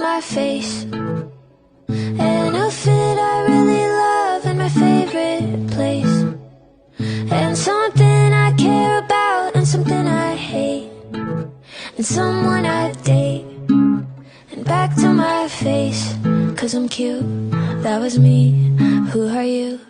my face. An outfit I really love in my favorite place. And something I care about and something I hate. And someone I date. And back to my face, 'cause I'm cute, that was me, who are you?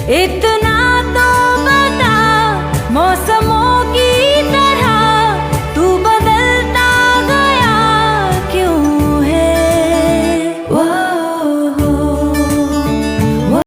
It